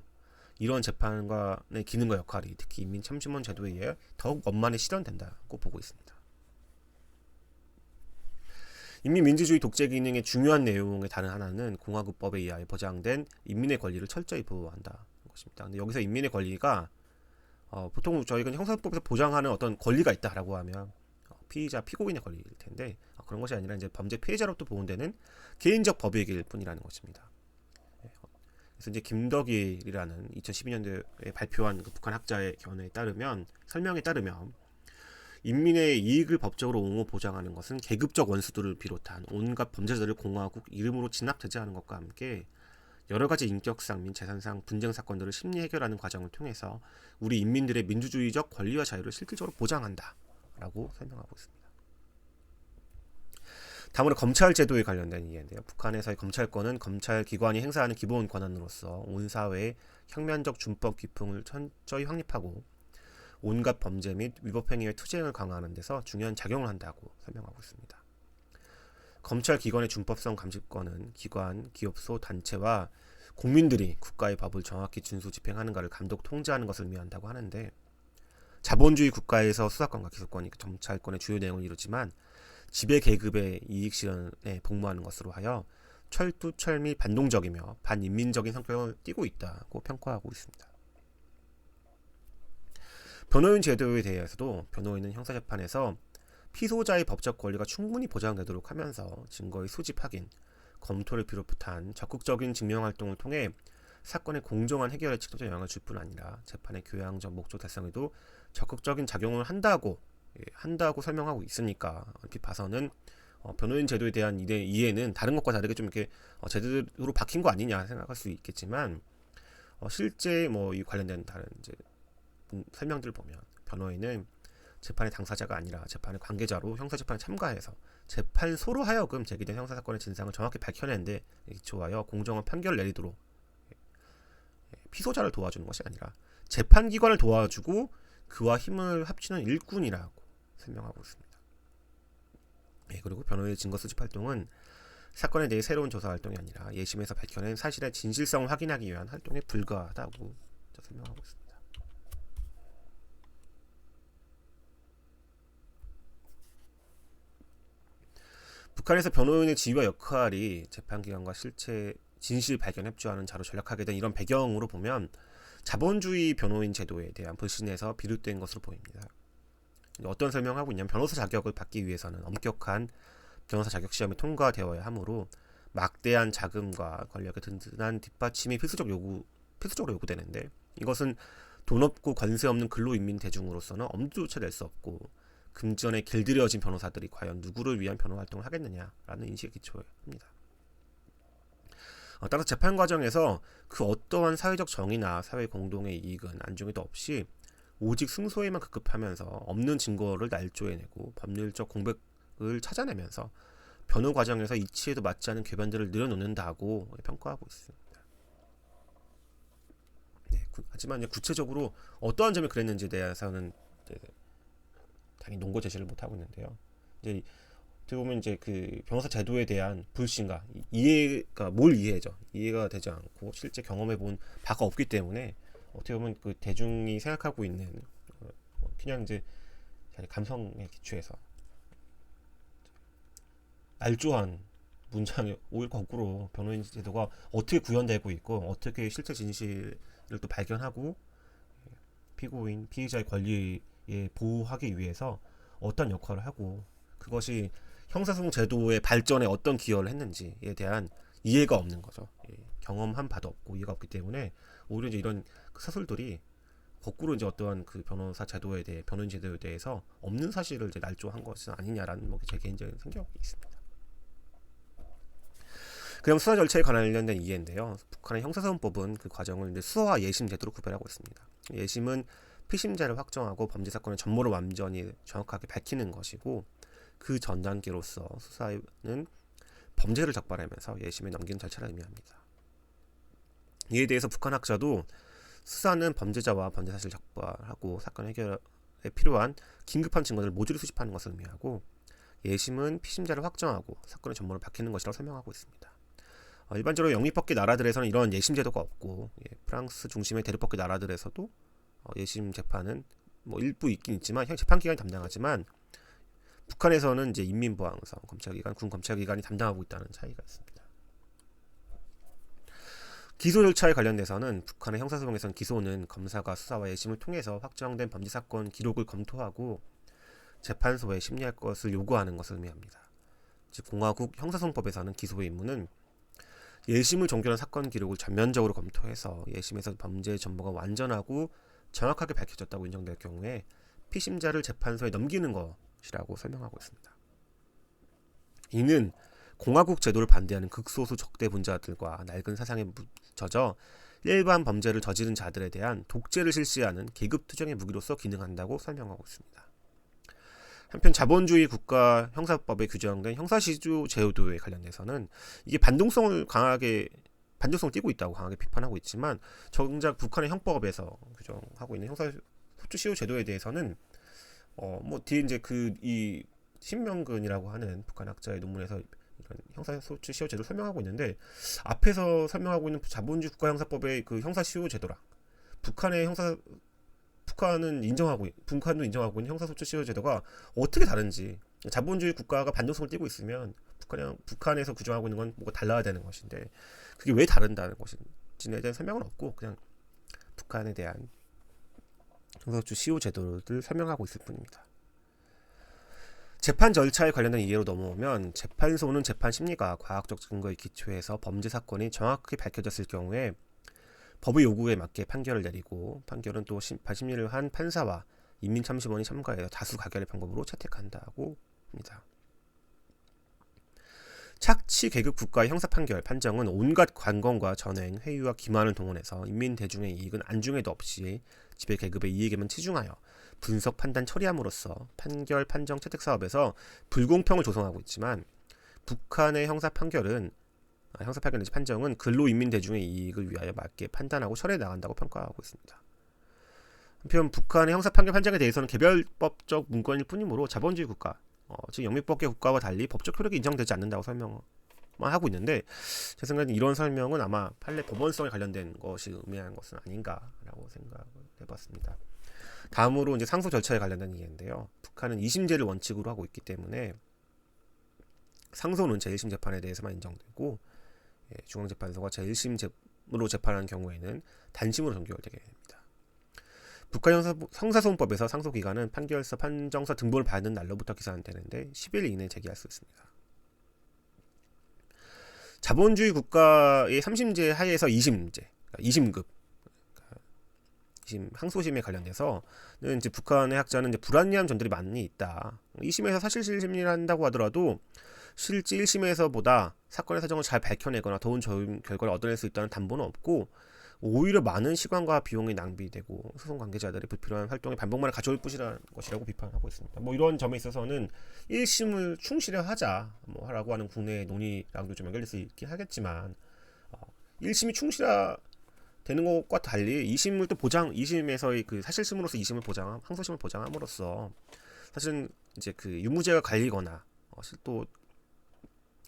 이런 재판관의 기능과 역할이 특히 인민 참심원 제도에 의해 더욱 원만히 실현된다고 보고 있습니다. 인민민주주의 독재 기능의 중요한 내용의 다른 하나는 공화국법에 의하여 보장된 인민의 권리를 철저히 보호한다는 것입니다. 근데 여기서 인민의 권리가 보통 저희가 형사법에서 보장하는 어떤 권리가 있다라고 하면 피의자, 피고인의 권리일 텐데, 그런 것이 아니라 이제 범죄 피해자로부터 보호되는 개인적 법익일 뿐이라는 것입니다. 그래서 이제 김덕일이라는 2012년도에 발표한 그 북한 학자의 설명에 따르면 인민의 이익을 법적으로 옹호 보장하는 것은 계급적 원수들을 비롯한 온갖 범죄자들을 공화국 이름으로 진압 제재하는 것과 함께 여러 가지 인격상 및 재산상 분쟁 사건들을 심리 해결하는 과정을 통해서 우리 인민들의 민주주의적 권리와 자유를 실질적으로 보장한다라고 설명하고 있습니다. 다음으로 검찰 제도에 관련된 이해인데요. 북한에서의 검찰권은 검찰 기관이 행사하는 기본 권한으로서 온 사회의 혁명적 준법 기풍을 철저히 확립하고 온갖 범죄 및 위법 행위의 투쟁을 강화하는 데서 중요한 작용을 한다고 설명하고 있습니다. 검찰 기관의 준법성 감시권은 기관, 기업소, 단체와 국민들이 국가의 법을 정확히 준수 집행하는가를 감독 통제하는 것을 의미한다고 하는데, 자본주의 국가에서 수사권과 기소권이 검찰권의 주요 내용을 이루지만 지배 계급의 이익 실현에 복무하는 것으로 하여 철두철미 반동적이며 반인민적인 성격을 띠고 있다고 평가하고 있습니다. 변호인 제도에 대해서도 변호인은 형사재판에서 피소자의 법적 권리가 충분히 보장되도록 하면서 증거의 수집 확인, 검토를 비롯한 적극적인 증명활동을 통해 사건의 공정한 해결에 직접적 영향을 줄 뿐 아니라 재판의 교양적 목적 달성에도 적극적인 작용을 한다고 설명하고 있으니까, 얼핏 봐서는 변호인 제도에 대한 이해는 다른 것과 다르게 좀 이렇게 제대로 박힌 거 아니냐 생각할 수 있겠지만, 실제 이 관련된 다른 이제 설명들을 보면 변호인은 재판의 당사자가 아니라 재판의 관계자로 형사재판에 참가해서 재판소로 하여금 제기된 형사사건의 진상을 정확히 밝혀낸 데 기초하여 공정한 판결을 내리도록 피소자를 도와주는 것이 아니라 재판기관을 도와주고 그와 힘을 합치는 일꾼이라고 설명하고 있습니다. 그리고 변호인의 증거 수집 활동은 사건에 대해 새로운 조사 활동이 아니라 예심에서 밝혀낸 사실의 진실성을 확인하기 위한 활동에 불과하다고 설명하고 있습니다. 북한에서 변호인의 지위와 역할이 재판기관과 실체 진실 발견 협조하는 자로 전락하게 된 이런 배경으로 보면 자본주의 변호인 제도에 대한 불신에서 비롯된 것으로 보입니다. 어떤 설명하고 있냐면, 변호사 자격을 받기 위해서는 엄격한 변호사 자격 시험이 통과되어야 하므로 막대한 자금과 권력의 든든한 뒷받침이 필수적으로 요구되는데, 이것은 돈 없고 권세 없는 근로인민 대중으로서는 엄두조차 낼 수 없고, 금전에 길들여진 변호사들이 과연 누구를 위한 변호 활동을 하겠느냐라는 인식에 기초합니다. 따라서 재판 과정에서 그 어떠한 사회적 정의나 사회 공동의 이익은 안중에도 없이 오직 승소에만 급급하면서 없는 증거를 날조해내고 법률적 공백을 찾아내면서 변호 과정에서 이치에도 맞지 않은 궤변들을 늘어놓는다고 평가하고 있습니다. 네, 하지만 이제 구체적으로 어떠한 점이 그랬는지에 대해서는 이제 당연히 논거 제시를 못 하고 있는데요. 이제 어떻게 보면 이제 그 변호사 제도에 대한 불신과 이해가 뭘 이해죠? 이해가 되지 않고 실제 경험해 본 바가 없기 때문에 어떻게 보면 그 대중이 생각하고 있는 그냥 이제 감성에 기초해서 날조한 문장이 오히려 거꾸로 변호인 제도가 어떻게 구현되고 있고 어떻게 실제 진실을 또 발견하고 피고인 피의자의 권리에 보호하기 위해서 어떤 역할을 하고 그것이 형사소송 제도의 발전에 어떤 기여를 했는지에 대한 이해가 없는 거죠. 경험한 바도 없고 이해가 없기 때문에 오히려 이제 이런 사설들이 거꾸로 이제 어떠한 그 변호사 제도에 대해 변호인 제도에 대해서 없는 사실을 이제 날조한 것은 아니냐라는 뭐 제 개인적인 생각이 있습니다. 그다음 수사 절차에 관련된 이해인데요. 북한의 형사소송법은 그 과정을 이제 수사와 예심 제도로 구별하고 있습니다. 예심은 피심자를 확정하고 범죄 사건의 전모를 완전히 정확하게 밝히는 것이고 그 전 단계로서 수사는 범죄를 적발하면서 예심에 넘기는 절차를 의미합니다. 이에 대해서 북한 학자도 수사는 범죄자와 범죄 사실을 적발하고 사건 해결에 필요한 긴급한 증거들을 모조리 수집하는 것을 의미하고 예심은 피심자를 확정하고 사건의 전모를 밝히는 것이라고 설명하고 있습니다. 일반적으로 영미법계 나라들에서는 이런 예심 제도가 없고 프랑스 중심의 대륙법계 나라들에서도 예심 재판은 뭐 일부 있긴 있지만 재판기관이 담당하지만 북한에서는 이제 인민보안성 검찰기관, 군검찰기관이 담당하고 있다는 차이가 있습니다. 기소 절차에 관련돼서는 북한의 형사소송에서는 기소는 검사가 수사와 예심을 통해서 확정된 범죄 사건 기록을 검토하고 재판소에 심리할 것을 요구하는 것을 의미합니다. 즉 공화국 형사소송법에서는 기소의 임무는 예심을 종결한 사건 기록을 전면적으로 검토해서 예심에서 범죄의 전모가 완전하고 정확하게 밝혀졌다고 인정될 경우에 피심자를 재판소에 넘기는 것이라고 설명하고 있습니다. 이는 공화국 제도를 반대하는 극소수 적대분자들과 낡은 사상에 젖어 일반 범죄를 저지른 자들에 대한 독재를 실시하는 계급 투쟁의 무기로서 기능한다고 설명하고 있습니다. 한편 자본주의 국가 형사법에 규정된 형사시효 제도에 관련돼서는 이게 반동성을 띠고 있다고 강하게 비판하고 있지만 정작 북한의 형법에서 규정하고 있는 형사소추시효 제도에 대해서는 뭐 뒤에 이제 이 신명근이라고 하는 북한 학자의 논문에서 이런 형사소추시효 제도를 설명하고 있는데 앞에서 설명하고 있는 자본주의 국가 형사법의 그 형사시효 제도랑 북한도 인정하고 있는 형사소추시효 제도가 어떻게 다른지 자본주의 국가가 반동성을 띠고 있으면 북한에서 규정하고 있는 건 뭐가 달라야 되는 것인데 그게 왜 다른다는 것인지에 대한 설명은 없고 그냥 북한에 대한 형사소추시효 제도를 설명하고 있을 뿐입니다. 재판 절차에 관련된 이해로 넘어오면 재판소는 재판 심리가 과학적 증거에 기초해서 범죄 사건이 정확하게 밝혀졌을 경우에 법의 요구에 맞게 판결을 내리고 판결은 또 심리를 한 판사와 인민참심원이 참가해서 다수 가결의 방법으로 채택한다고 합니다. 착취 계급 국가의 형사 판정은 온갖 관건과 전횡, 회유와 기만을 동원해서 인민 대중의 이익은 안중에도 없이 지배 계급의 이익에만 치중하여 분석, 판단, 처리함으로써 판정, 채택 사업에서 불공평을 조성하고 있지만 북한의 판정은 근로 인민 대중의 이익을 위하여 맞게 판단하고 처리해 나간다고 평가하고 있습니다. 한편 북한의 형사 판정에 대해서는 개별법적 문건일 뿐이므로 자본주의 국가, 즉 영미법계 국가와 달리 법적 효력이 인정되지 않는다고 설명만 하고 있는데 제 생각에는 이런 설명은 아마 판례 법원성에 관련된 것이 의미하는 것은 아닌가라고 생각을 해봤습니다. 다음으로 이제 상소 절차에 관련된 이해인데요. 북한은 2심제를 원칙으로 하고 있기 때문에 상소는 제1심 재판에 대해서만 인정되고 중앙재판소가 제1심으로 재판하는 경우에는 단심으로 종결되게 됩니다. 북한 형사소송법에서 상소기간은 판결서, 판정서 등본을 받는 날로부터 기산되는데 10일 이내에 제기할 수 있습니다. 자본주의 국가의 3심제 하에서 2심제, 2심급, 항소심에 관련돼서는 이제 북한의 학자는 이제 불합리한 점들이 많이 있다. 2심에서 사실실심리를 한다고 하더라도 실제 1심에서보다 사건의 사정을 잘 밝혀내거나 좋은 결과를 얻어낼 수 있다는 담보는 없고 오히려 많은 시간과 비용이 낭비되고 소송 관계자들이 불필요한 활동에 반복만을 가져올 것이라고 비판하고 있습니다. 뭐 이런 점에 있어서는 1심을 충실히 하자 라고 하는 국내 논의랑도 좀 연결될 수 있긴 하겠지만 1심이 되는 것과 달리 2심을 또 보장, 2심에서의 그 사실심으로서 2심을 보장, 항소심을 보장함으로써 사실은 이제 그 유무죄가 갈리거나 또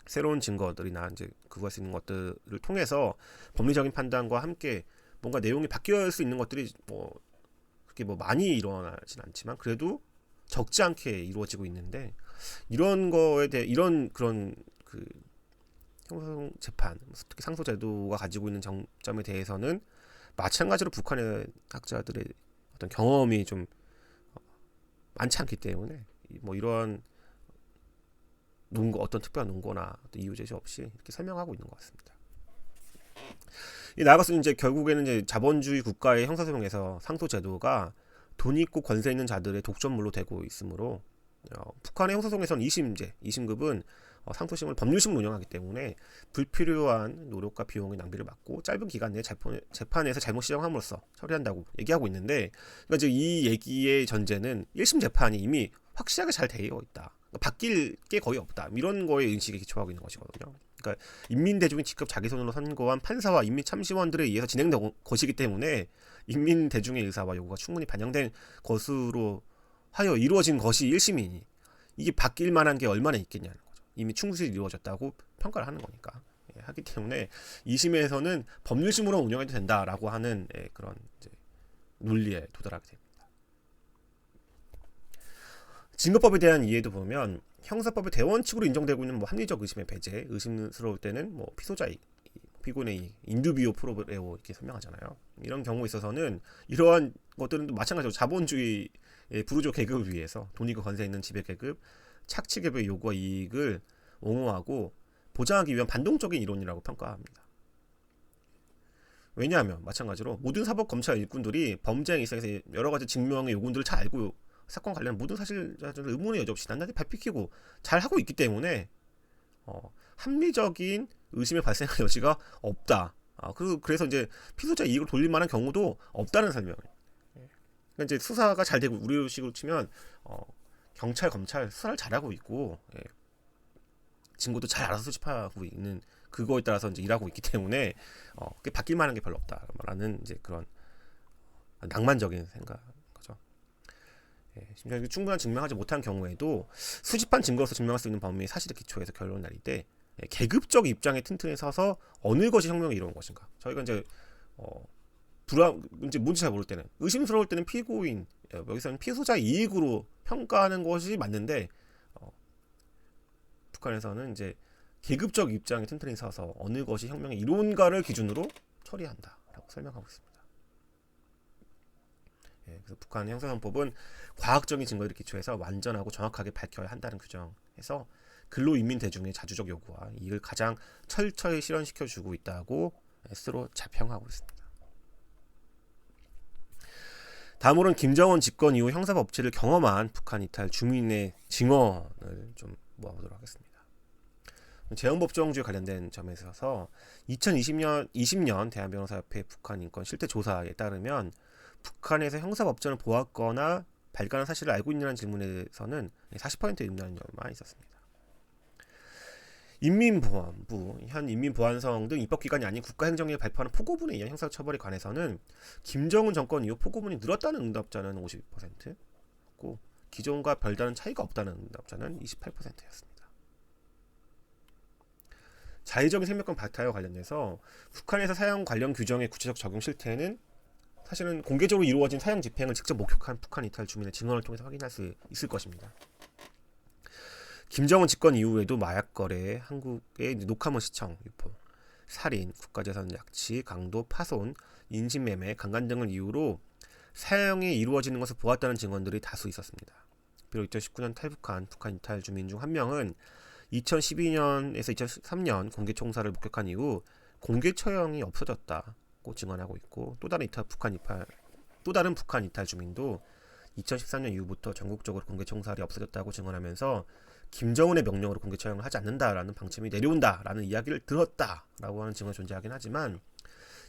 새로운 증거들이나 이제 그거 할 수 있는 것들을 통해서 법리적인 판단과 함께 뭔가 내용이 바뀔 수 있는 것들이 뭐 그렇게 뭐 많이 일어나진 않지만 그래도 적지 않게 이루어지고 있는데, 이런 거에 대해 이런 그런 그 형사 재판, 특히 상소 제도가 가지고 있는 장점에 대해서는 마찬가지로 북한의 학자들의 어떤 경험이 좀 많지 않기 때문에 뭐 이러한 논거, 어떤 특별한 논거나 이유 제시 없이 이렇게 설명하고 있는 것 같습니다. 나아가서 이제 결국에는 이제 자본주의 국가의 형사소송에서 상소 제도가 돈 있고 권세 있는 자들의 독점물로 되고 있으므로 북한의 형사소송에서는 2심급은 상소심을 법률심을 운영하기 때문에 불필요한 노력과 비용의 낭비를 막고 짧은 기간 내에 재판에서 잘못 시정함으로써 처리한다고 얘기하고 있는데, 그러니까 이제 이 얘기의 전제는 1심 재판이 이미 확실하게 잘 되어 있다, 바뀔 게 거의 없다, 이런 거에 인식에 기초하고 있는 것이거든요. 그러니까 인민대중이 직접 자기 손으로 선고한 판사와 인민참심원들에 의해서 진행된 것이기 때문에 인민대중의 의사와 요구가 충분히 반영된 것으로 하여 이루어진 것이 1심이니 이게 바뀔 만한 게 얼마나 있겠냐는 거죠. 이미 충실히 이루어졌다고 평가를 하는 거니까. 하기 때문에 2심에서는 법률심으로 운영해도 된다라고 하는 그런 이제 논리에 도달하게 됩니다. 증거법에 대한 이해도 보면 형사법의 대원칙으로 인정되고 있는 뭐 합리적 의심의 배제, 의심스러울 때는 뭐 피소자의 피고인의 인두비오 프로레오 이렇게 설명하잖아요. 이런 경우에 있어서는 이러한 것들은 마찬가지로 자본주의 부르주아 계급을 위해서 돈 있고 권세 있는 지배 계급, 착취 계급의 요구와 이익을 옹호하고 보장하기 위한 반동적인 이론이라고 평가합니다. 왜냐하면 마찬가지로 모든 사법 검찰 일꾼들이 범죄 행위 시에서 여러 가지 증명의 요구들을 잘 알고 사건 관련 모든 사실자들을 의문의 여지 없이 단단히 발표키고 잘 하고 있기 때문에 합리적인 의심이 발생할 여지가 없다. 그래서 이제 피소자 이익을 돌릴 만한 경우도 없다는 설명을. 그러니까 이제 수사가 잘 되고, 우리식으로 치면 경찰, 검찰 수사를 잘하고 있고 증거도 잘 알아서 수집하고 있는 그거에 따라서 이제 일하고 있기 때문에 바뀔 만한 게 별로 없다라는 이제 그런 낭만적인 생각. 심지어 충분한 증명하지 못한 경우에도 수집한 증거로서 증명할 수 있는 범위의 사실에 기초해서 결론을 내릴 때 계급적 입장에 튼튼히 서서 어느 것이 혁명을 이루는 것인가. 저희가 이제 이제 뭔지 잘 모를 때는, 의심스러울 때는 피고인, 여기서는 피소자 이익으로 평가하는 것이 맞는데 북한에서는 이제 계급적 입장에 튼튼히 서서 어느 것이 혁명을 이룬가를 기준으로 처리한다라고 설명하고 있습니다. 그래서 북한 형사소송법은 과학적인 증거를 기초해서 완전하고 정확하게 밝혀야 한다는 규정에서 근로인민 대중의 자주적 요구와 이익을 가장 철저히 실현시켜주고 있다고 스스로 자평하고 있습니다. 다음으로는 김정은 집권 이후 형사법치를 경험한 북한 이탈 주민의 증언을 좀 모아보도록 하겠습니다. 재형법정주에 관련된 점에 있어서 2020년 대한변호사협회 북한 인권 실태 조사에 따르면 북한에서 형사법전을 보았거나 발간한 사실을 알고 있냐는 질문에서는 40%의 응답률만 있었습니다. 인민보안부, 현 인민보안성 등 입법기관이 아닌 국가행정위에 발표하는 포고문에 의한 형사처벌에 관해서는 김정은 정권 이후 포고문이 늘었다는 응답자는 52%고 기존과 별다른 차이가 없다는 응답자는 28%였습니다. 자의적인 생명권 박탈과 관련해서 북한에서 사형 관련 규정의 구체적 적용 실태는 사실은 공개적으로 이루어진 사형 집행을 직접 목격한 북한 이탈 주민의 증언을 통해서 확인할 수 있을 것입니다. 김정은 집권 이후에도 마약 거래, 한국의 녹화물 시청, 유포, 살인, 국가재산 약취, 강도, 파손, 인신매매, 강간 등을 이유로 사형이 이루어지는 것을 보았다는 증언들이 다수 있었습니다. 비록 2019년 탈북한 북한 이탈 주민 중 한 명은 2012년에서 2003년 공개 총살을 목격한 이후 공개 처형이 없어졌다고 증언하고 있고, 또 다른 북한 이탈 주민도 2013년 이후부터 전국적으로 공개 총살이 없어졌다고 증언하면서 김정은의 명령으로 공개 처형을 하지 않는다라는 방침이 내려온다라는 이야기를 들었다라고 하는 증언이 존재하긴 하지만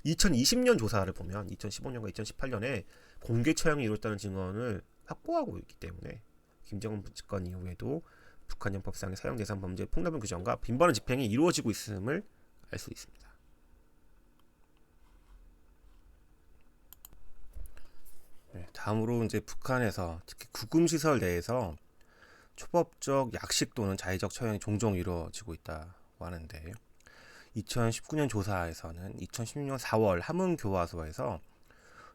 2020년 조사를 보면 2015년과 2018년에 공개 처형이 이루어졌다는 증언을 확보하고 있기 때문에 김정은 집권 이후에도 북한 형법상의 사형 대상 범죄 폭넓은 규정과 빈번한 집행이 이루어지고 있음을 알 수 있습니다. 다음으로 이제 북한에서 특히 구금시설 내에서 초법적 약식 또는 자의적 처형이 종종 이루어지고 있다고 하는데 2019년 조사에서는 2016년 4월 함흥교화소에서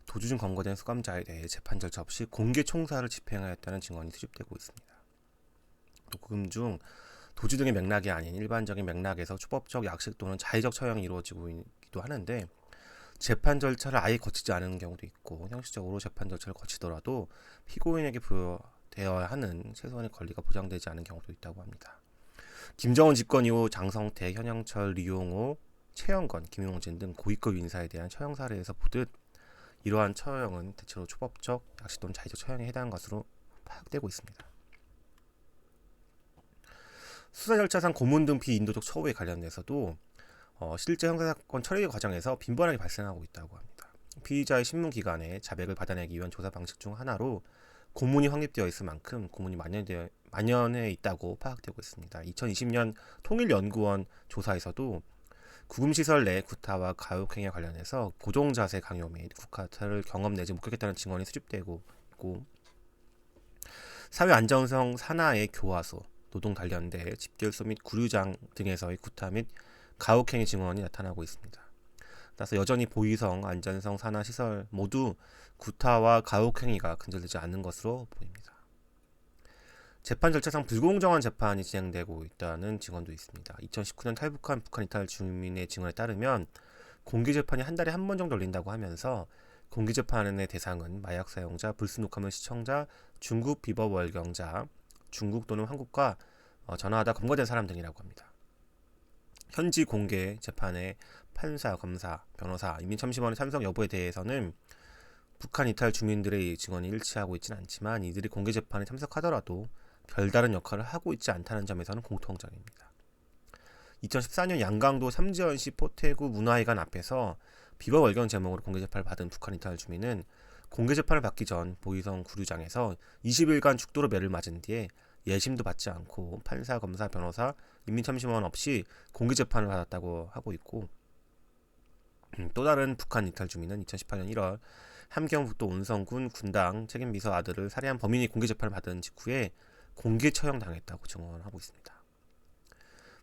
도주 중 검거된 수감자에 대해 재판 절차 없이 공개 총살을 집행하였다는 증언이 수집되고 있습니다. 또 구금 중 도주 등의 맥락이 아닌 일반적인 맥락에서 초법적 약식 또는 자의적 처형이 이루어지고 있기도 하는데 재판 절차를 아예 거치지 않은 경우도 있고 형식적으로 재판 절차를 거치더라도 피고인에게 부여되어야 하는 최소한의 권리가 보장되지 않은 경우도 있다고 합니다. 김정은 집권 이후 장성택, 현영철, 리용호, 최영건, 김용진 등 고위급 인사에 대한 처형 사례에서 보듯 이러한 처형은 대체로 초법적 약식 또는 자의적 처형에 해당하는 것으로 파악되고 있습니다. 수사 절차상 고문 등 비인도적 처우에 관련해서도 실제 형사사건 처리 과정에서 빈번하게 발생하고 있다고 합니다. 피의자의 신문 기간에 자백을 받아내기 위한 조사 방식 중 하나로 고문이 확립되어 있을 만큼 고문이 만연해 있다고 파악되고 있습니다. 2020년 통일연구원 조사에서도 구금시설 내 구타와 가혹행위에 관련해서 고종자세 강요 및 구타를 경험 내지 목격했다는 증언이 수집되고 있고 사회안전성 산하의 교화소, 노동단련대, 집결소 및 구류장 등에서의 구타 및 가혹행위 증언이 나타나고 있습니다. 따라서 여전히 보위성, 안전성, 산하 시설 모두 구타와 가혹행위가 근절되지 않는 것으로 보입니다. 재판 절차상 불공정한 재판이 진행되고 있다는 증언도 있습니다. 2019년 탈북한 북한 이탈 주민의 증언에 따르면 공개재판이 한 달에 한 번 정도 열린다고 하면서 공개재판의 대상은 마약 사용자, 불순록하면 시청자, 중국 비법 월경자, 중국 또는 한국과 전화하다 검거된 사람 등이라고 합니다. 현지 공개 재판의 판사, 검사, 변호사, 인민참심원의 참석 여부에 대해서는 북한 이탈 주민들의 증언이 일치하고 있지는 않지만 이들이 공개 재판에 참석하더라도 별다른 역할을 하고 있지 않다는 점에서는 공통점입니다. 2014년 양강도 삼지연시 포태구 문화회관 앞에서 비법월경 제목으로 공개재판을 받은 북한 이탈 주민은 공개재판을 받기 전 보위성 구류장에서 20일간 죽도로 매를 맞은 뒤에 예심도 받지 않고 판사, 검사, 변호사, 인민참심원 없이 공개재판을 받았다고 하고 있고 또 다른 북한 이탈 주민은 2018년 1월 함경북도 온성군 군당 책임비서 아들을 살해한 범인이 공개재판을 받은 직후에 공개 처형당했다고 증언하고 있습니다.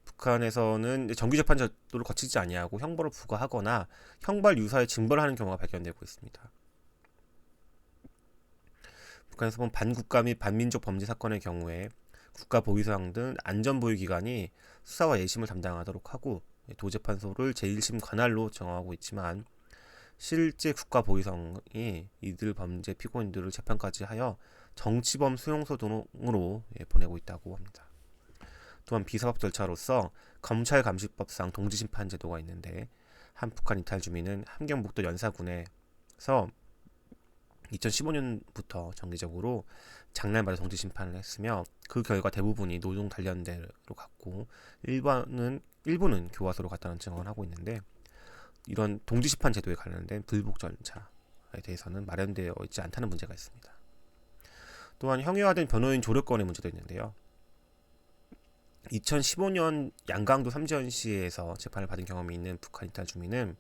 북한에서는 정규재판 제도를 거치지 아니하고 형벌을 부과하거나 형벌 유사의 징벌을 하는 경우가 발견되고 있습니다. 북한에서 본 반국가 및 반민족 범죄 사건의 경우에 국가보위성 등 안전보위기관이 수사와 예심을 담당하도록 하고 도재판소를 제1심 관할로 정하고 있지만 실제 국가보위성이 이들 범죄 피고인들을 재판까지 하여 정치범 수용소 등으로 보내고 있다고 합니다. 또한 비사법 절차로서 검찰감시법상 동지심판 제도가 있는데 한 북한 이탈 주민은 함경북도 연사군에서 2015년부터 정기적으로 장날마다 동지심판을 했으며 그 결과 대부분이 노동 단련대로 갔고 일부는 교화소로 갔다는 증언을 하고 있는데 이런 동지심판 제도에 관련된 불복 절차에 대해서는 마련되어 있지 않다는 문제가 있습니다. 또한 형해화된 변호인 조력권의 문제도 있는데요. 2015년 양강도 삼지연시에서 재판을 받은 경험이 있는 북한 이탈 주민은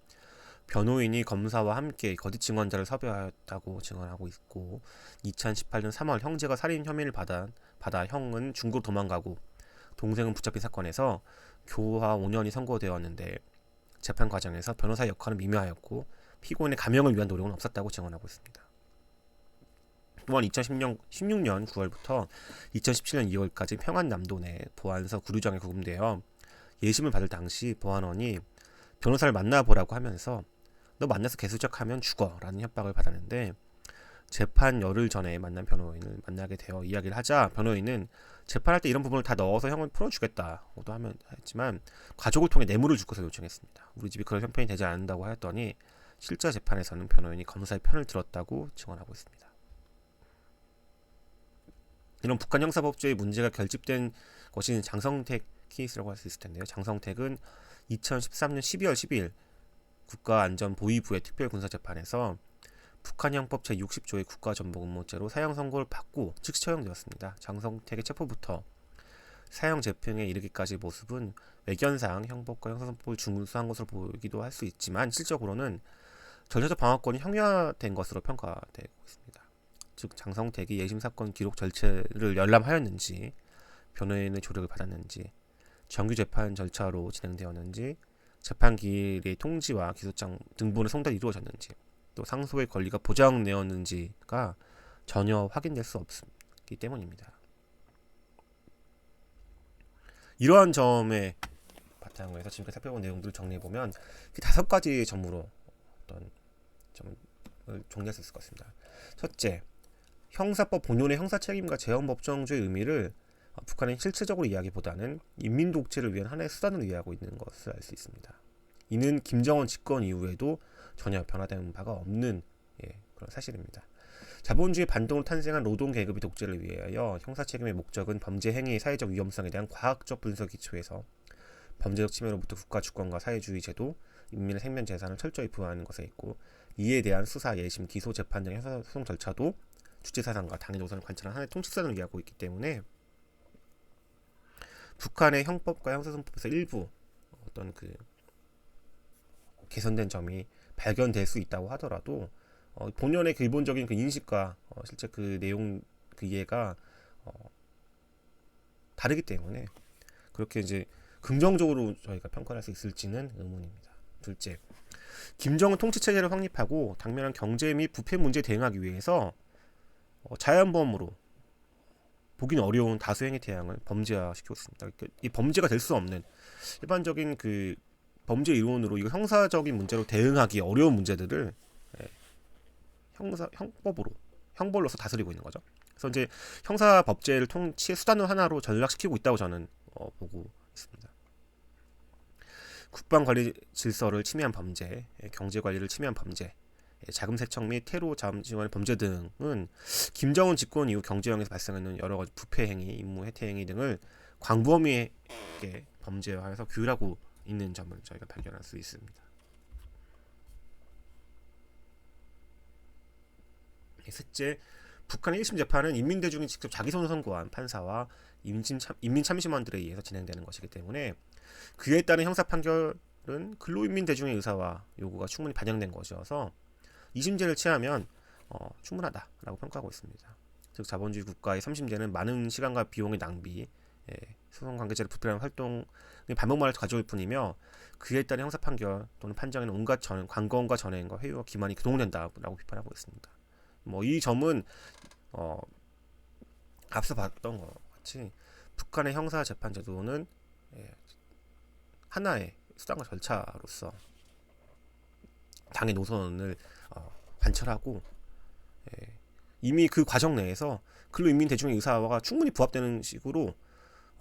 변호인이 검사와 함께 거짓 증언자를 섭외하였다고 증언하고 있고 2018년 3월 형제가 살인 혐의를 받아 형은 중국으로 도망가고 동생은 붙잡힌 사건에서 교화 5년이 선고되었는데 재판 과정에서 변호사 역할은 미묘하였고 피고인의 감형을 위한 노력은 없었다고 증언하고 있습니다. 또한 2016년 9월부터 2017년 2월까지 평안남도 내 보안서 구류장에 구금되어 예심을 받을 당시 보안원이 변호사를 만나보라고 하면서 너 만나서 개수작하면 죽어 라는 협박을 받았는데 재판 열흘 전에 만난 변호인을 만나게 되어 이야기를 하자 변호인은 재판할 때 이런 부분을 다 넣어서 형을 풀어주겠다고도 했지만 가족을 통해 뇌물을 주고서 요청했습니다. 우리 집이 그런 형편이 되지 않는다고 하였더니 실제 재판에서는 변호인이 검사의 편을 들었다고 증언하고 있습니다. 이런 북한 형사법조의 문제가 결집된 것이 장성택 케이스라고 할 수 있을 텐데요. 장성택은 2013년 12월 12일 국가안전보위부의 특별군사재판에서 북한 형법 제60조의 국가전범음모죄로 사형 선고를 받고 즉시 처형되었습니다. 장성택의 체포부터 사형 재평에 이르기까지 모습은 외견상 형법과 형사선법을 준수한 것으로 보이기도 할 수 있지만 실적으로는 절차적 방어권이 형해화된 것으로 평가되고 있습니다. 즉 장성택이 예심 사건 기록 절차를 열람하였는지, 변호인의 조력을 받았는지, 정규 재판 절차로 진행되었는지, 재판 기일의 통지와 기소장 등본의 송달이 이루어졌는지, 또 상소의 권리가 보장되었는지가 전혀 확인될 수 없기 때문입니다. 이러한 점에 바탕으로 해서 지금까지 살펴본 내용들을 정리해보면 5가지 점으로 어떤 점을 정리할 수 있을 것 같습니다. 첫째, 형사법 본연의 형사책임과 재형법정주의 의미를 북한은 실체적으로 이야기보다는 인민독재를 위한 하나의 수단으로 이해하고 있는 것을 알 수 있습니다. 이는 김정은 집권 이후에도 전혀 변화된 바가 없는 그런 사실입니다. 자본주의 반동으로 탄생한 노동계급의 독재를 위하여 형사책임의 목적은 범죄 행위의 사회적 위험성에 대한 과학적 분석 기초에서 범죄적 침해로부터 국가 주권과 사회주의 제도, 인민의 생명 재산을 철저히 보호하는 것에 있고, 이에 대한 수사, 예심, 기소, 재판 등의 형사소송 절차도 주체사상과 당의 노선을 관찰한 하나의 통치사상을 이해하고 있기 때문에 북한의 형법과 형사소송법에서 일부 어떤 개선된 점이 발견될 수 있다고 하더라도 본연의 기본적인 인식과 실제 내용 이해가 다르기 때문에 그렇게 이제 긍정적으로 저희가 평가할 수 있을지는 의문입니다. 둘째, 김정은 통치체제를 확립하고 당면한 경제 및 부패 문제에 대응하기 위해서 자연범으로 보기는 어려운 다수행위 태양을 범죄화시키고 있습니다. 이 범죄가 될 수 없는 일반적인 범죄 이론으로 이거 형사적인 문제로 대응하기 어려운 문제들을 형벌로서 다스리고 있는 거죠. 그래서 이제 형사법제를 통치의 수단을 하나로 전락시키고 있다고 저는 보고 있습니다. 국방관리 질서를 침해한 범죄, 경제관리를 침해한 범죄, 자금 세척 및 테러 자금 지원의 범죄 등은 김정은 집권 이후 경제형에서 발생하는 여러 가지 부패 행위, 임무 해태 행위 등을 광범위하게 범죄화해서 규율하고 있는 점을 저희가 발견할 수 있습니다. 셋째, 북한의 1심 재판은 인민대중이 직접 자기 손을 선고한 판사와 인민참심원들에 의해서 진행되는 것이기 때문에 그에 따른 형사 판결은 근로인민대중의 의사와 요구가 충분히 반영된 것이어서 2심제를 취하면 충분하다라고 평가하고 있습니다. 즉 자본주의 국가의 3심제는 많은 시간과 비용의 낭비, 소송 관계자를 불필요한 활동의 반복만을 가져올 뿐이며 그에 따른 형사 판결 또는 판정에는 온갖 관건과 전행과 회유와 기만이 동원된다라고 비판하고 있습니다. 이 점은 앞서 봤던 것 같이 북한의 형사 재판 제도는 하나의 수단과 절차로서 당의 노선을 관철하고 이미 그 과정 내에서 근로인민 대중의 의사와 충분히 부합되는 식으로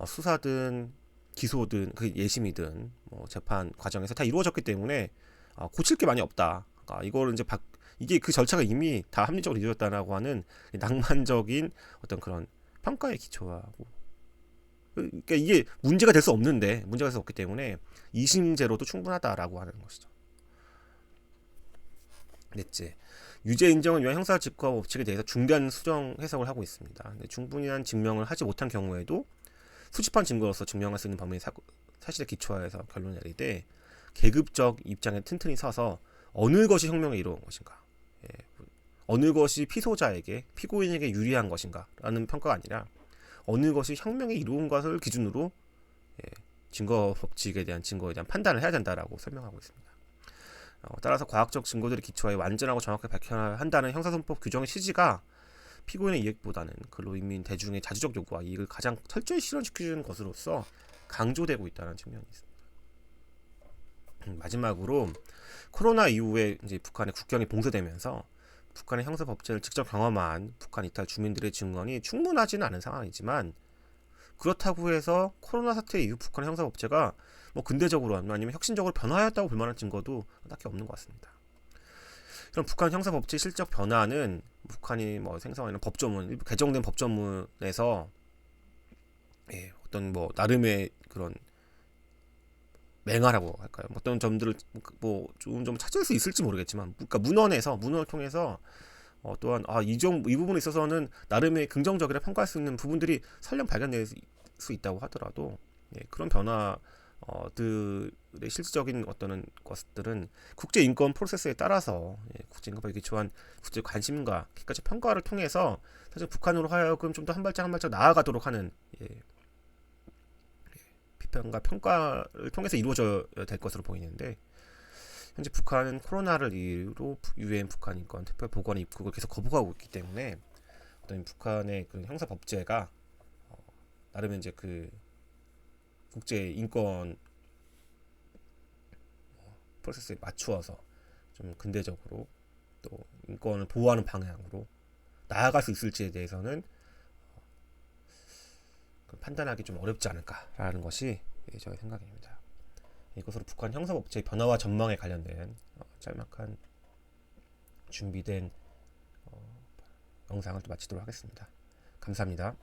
수사든 기소든 예심이든 재판 과정에서 다 이루어졌기 때문에 고칠 게 많이 없다. 이거를 이제 이게 그 절차가 이미 다 합리적으로 이루어졌다라고 하는 낭만적인 어떤 그런 평가에 기초하고, 그러니까 이게 문제가 될 수 없는데 문제가 될 수 없기 때문에 2심제로도 충분하다라고 하는 것이죠. 넷째, 유죄 인정을 위한 형사 직과 법칙에 대해서 중대한 수정 해석을 하고 있습니다. 충분한 증명을 하지 못한 경우에도 수집한 증거로서 증명할 수 있는 범위 사실에 기초하여서 결론을 내리되 계급적 입장에 튼튼히 서서 어느 것이 혁명에 이루어온 것인가, 어느 것이 피고인에게 유리한 것인가 라는 평가가 아니라 어느 것이 혁명에 이루어온 것을 기준으로 증거 법칙에 대한 증거에 대한 판단을 해야 된다라고 설명하고 있습니다. 따라서 과학적 증거들의 기초하에 완전하고 정확하게 밝혀야 한다는 형사소송법 규정의 취지가 피고인의 이익보다는 근로인민 대중의 자주적 요구와 이익을 가장 철저히 실현시키는 것으로서 강조되고 있다는 측면이 있습니다. 마지막으로 코로나 이후에 이제 북한의 국경이 봉쇄되면서 북한의 형사 법제를 직접 경험한 북한 이탈 주민들의 증언이 충분하지는 않은 상황이지만 그렇다고 해서 코로나 사태 이후 북한의 형사 법제가 근대적으로 아니면 혁신적으로 변화하였다고 볼 만한 증거도 딱히 없는 것 같습니다. 그럼 북한 형사 법제의 실적 변화는 북한이 생성하는 법조문, 개정된 법조문에서 어떤 나름의 그런 맹화라고 할까요? 어떤 점들을 좋은 점을 찾을 수 있을지 모르겠지만, 그러니까 문헌을 통해서 또한 이 부분에 있어서는 나름의 긍정적이라 평가할 수 있는 부분들이 설령 발견될 수 있다고 하더라도 그런 변화들을 실질적인 어떤 것들은 국제 인권 프로세스에 따라서 국제 인권법에 기초한 국제 관심과 객관적 평가를 통해서 사실 북한으로 하여금 좀 더 한 발짝 한 발짝 나아가도록 하는 비판과 평가를 통해서 이루어져야 될 것으로 보이는데, 현재 북한은 코로나를 이유로 유엔 북한 인권 특별 보고관 입국을 계속 거부하고 있기 때문에 어떤 북한의 그 형사 법제가 나름 이제 그 국제 인권 프로세스에 맞추어서 좀 근대적으로 또 인권을 보호하는 방향으로 나아갈 수 있을지에 대해서는 판단하기 좀 어렵지 않을까라는 것이 저의 생각입니다. 이것으로 북한 형사법제의 변화와 전망에 관련된 짤막한 준비된 영상을 또 마치도록 하겠습니다. 감사합니다.